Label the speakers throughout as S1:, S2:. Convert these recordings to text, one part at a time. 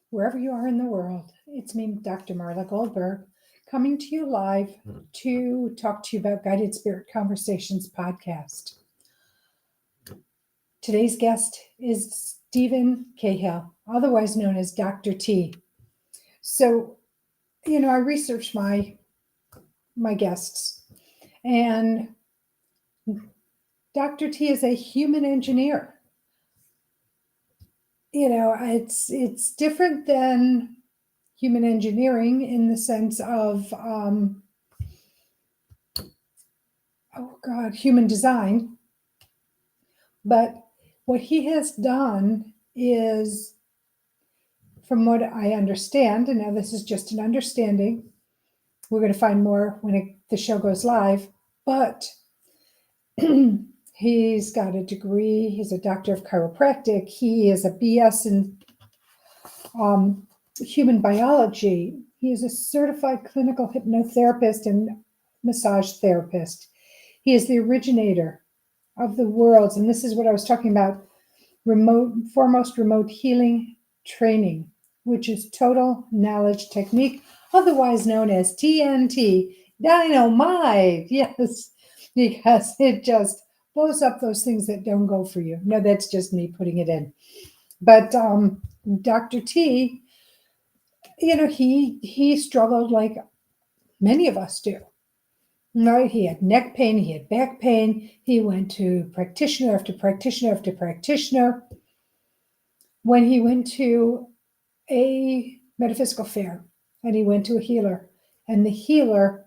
S1: wherever you are in the world. It's me, Dr. Marla Goldberrg, coming to you live to talk to you about Guided Spirit Conversations podcast. Today's guest is Stephen Cahill, otherwise known as Dr. T. So, I researched my guests, and Dr. T is a human engineer. It's different than human engineering in the sense of human design. But what he has done is, from what I understand, and now this is just an understanding, we're going to find more when the show goes live, but he's got a degree, he's a doctor of chiropractic, he is a BS in human biology, he is a certified clinical hypnotherapist and massage therapist. He is the originator of the world's, and this is what I was talking about, foremost remote healing training, which is total knowledge technique, otherwise known as TNT, dynamite. Yes, because it just blows up those things that don't go for you. No, that's just me putting it in. But Dr. T, he struggled like many of us do. Right? He had neck pain, he had back pain. He went to practitioner after practitioner after practitioner. When he went to a metaphysical fair and he went to a healer, and the healer,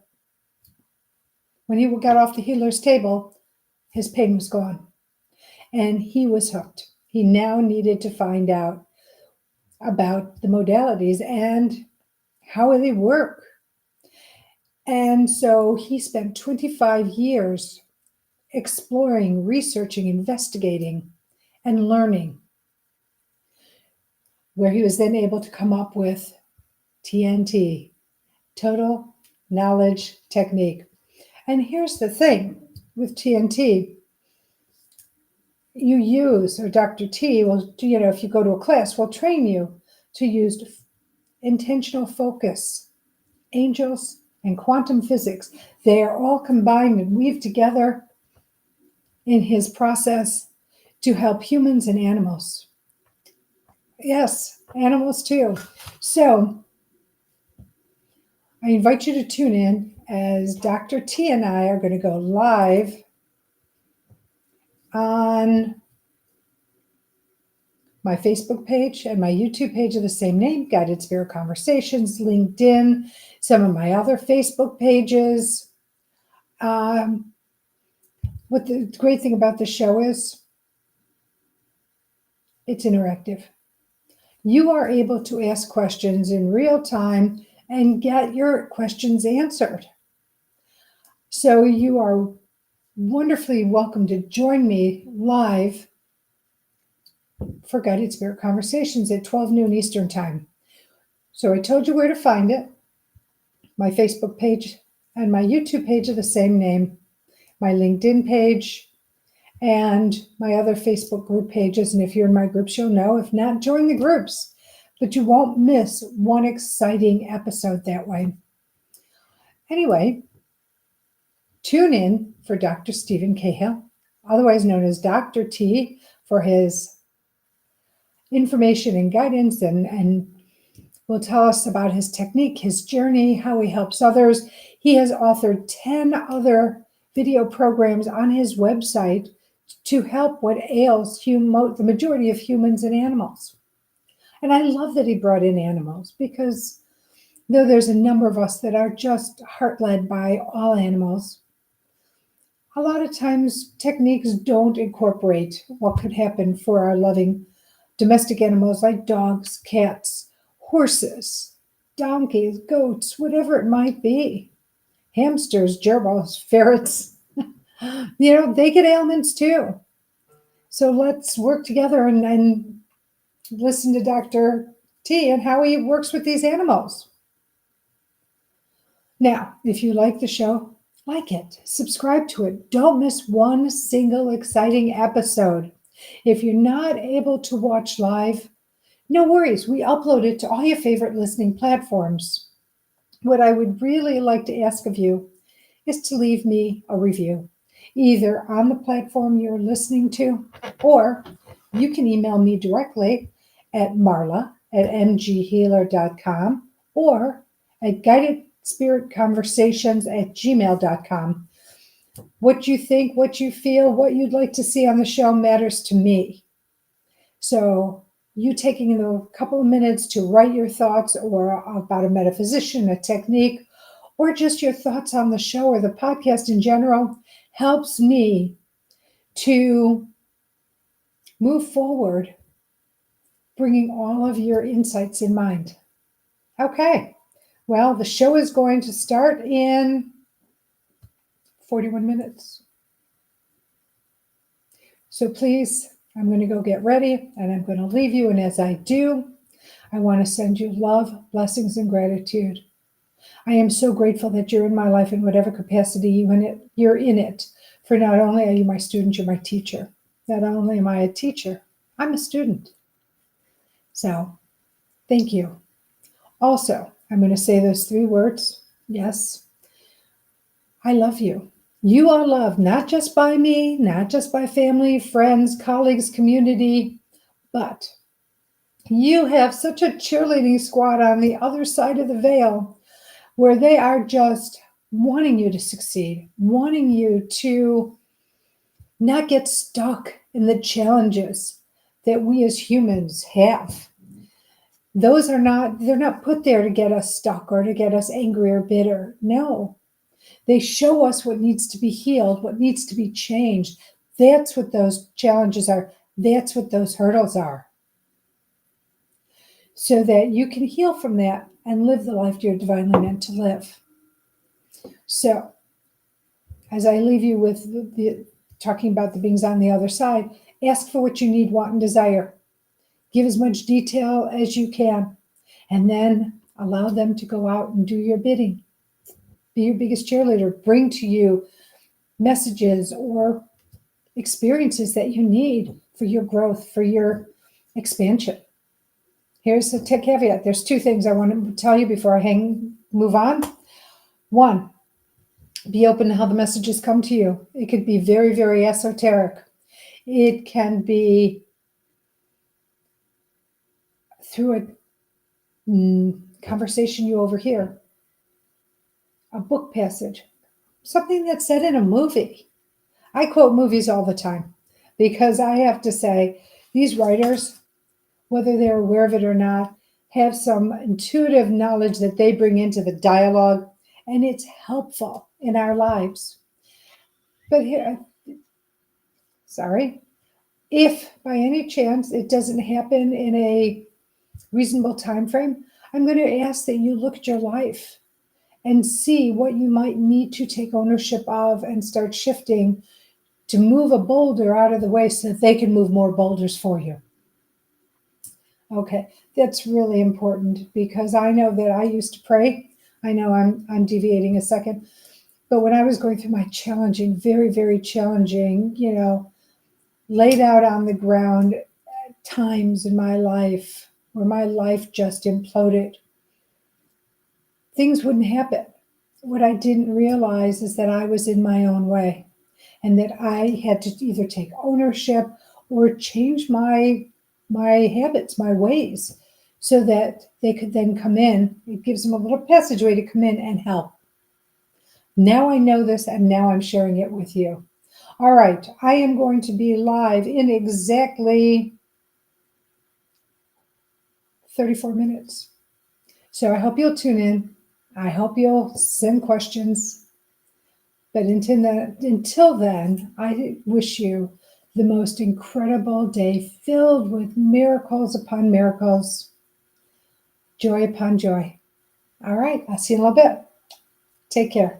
S1: when he got off the healer's table, his pain was gone and he was hooked. He now needed to find out about the modalities and how they work. And so he spent 25 years exploring, researching, investigating, and learning, where he was then able to come up with TNT, Total Knowledge Technique. And here's the thing with TNT, Dr. T will, if you go to a class, will train you to use intentional focus, angels, and quantum physics. They are all combined and weaved together in his process to help humans and animals. Yes, animals too. So I invite you to tune in as Dr. T and I are going to go live on my Facebook page and my YouTube page of the same name, Guided Spirit Conversations, LinkedIn, some of my other Facebook pages. What the great thing about the show is, it's interactive. You are able to ask questions in real time and get your questions answered. So you are wonderfully welcome to join me live for Guided Spirit Conversations at 12 noon Eastern Time. So I told you where to find it. My Facebook page and my YouTube page of the same name, my LinkedIn page, and my other Facebook group pages. And if you're in my groups, you'll know. If not, join the groups. But you won't miss one exciting episode that way. Anyway, tune in for Dr. Stephen Cahill, otherwise known as Dr. T, for his information and guidance, and will tell us about his technique, his journey, how he helps others. He has authored 10 other video programs on his website to help what ails the majority of humans and animals. And I love that he brought in animals, because though there's a number of us that are just heart-led by all animals, a lot of times techniques don't incorporate what could happen for our loving domestic animals like dogs, cats, horses, donkeys, goats, whatever it might be. Hamsters, gerbils, ferrets, they get ailments too. So let's work together and listen to Dr. T and how he works with these animals. Now, if you like the show, like it, subscribe to it. Don't miss one single exciting episode. If you're not able to watch live, No worries, we upload it to all your favorite listening platforms. What I would really like to ask of you is to leave me a review, either on the platform you're listening to, or you can email me directly at marla@mghealer.com or at guidedspiritconversations@gmail.com. What you think, what you feel, what you'd like to see on the show matters to me. So you taking a couple of minutes to write your thoughts or about a metaphysician, a technique, or just your thoughts on the show or the podcast in general helps me to move forward, bringing all of your insights in mind. Okay, well, the show is going to start in 41 minutes. So please, I'm going to go get ready and I'm going to leave you. And as I do, I want to send you love, blessings, and gratitude. I am so grateful that you're in my life in whatever capacity you're in it. For not only are you my student, you're my teacher. Not only am I a teacher, I'm a student. So thank you. Also, I'm going to say those 3 words. Yes, I love you. You are loved, not just by me, not just by family, friends, colleagues, community, but you have such a cheerleading squad on the other side of the veil where they are just wanting you to succeed, wanting you to not get stuck in the challenges that we as humans have. They're not put there to get us stuck or to get us angry or bitter. No, they show us what needs to be healed, what needs to be changed. That's what those challenges are. That's what those hurdles are. So that you can heal from that and live the life you're divinely meant to live. So, as I leave you with talking about the beings on the other side, ask for what you need, want, and desire. Give as much detail as you can, and then allow them to go out and do your bidding. Be your biggest cheerleader. Bring to you messages or experiences that you need for your growth, for your expansion. Here's a caveat. There's 2 things I want to tell you before I move on. 1, be open to how the messages come to you. It could be very, very esoteric. It can be through a conversation you overhear, a book passage, something that's said in a movie. I quote movies all the time because I have to say these writers, whether they're aware of it or not, have some intuitive knowledge that they bring into the dialogue, and it's helpful in our lives. But here, if by any chance it doesn't happen in a reasonable time frame, I'm going to ask that you look at your life and see what you might need to take ownership of and start shifting to move a boulder out of the way so that they can move more boulders for you. Okay, that's really important because I know that I used to pray. I know I'm deviating a second, but when I was going through my challenging, very, very challenging, laid out on the ground times in my life where my life just imploded, things wouldn't happen. What I didn't realize is that I was in my own way and that I had to either take ownership or change my habits, my ways, so that they could then come in. It gives them a little passageway to come in and help. Now I know this, and now I'm sharing it with you. All right, I am going to be live in exactly 34 minutes. So I hope you'll tune in. I hope you'll send questions. But until then, I wish you the most incredible day filled with miracles upon miracles, joy upon joy. All right, I'll see you in a little bit. Take care.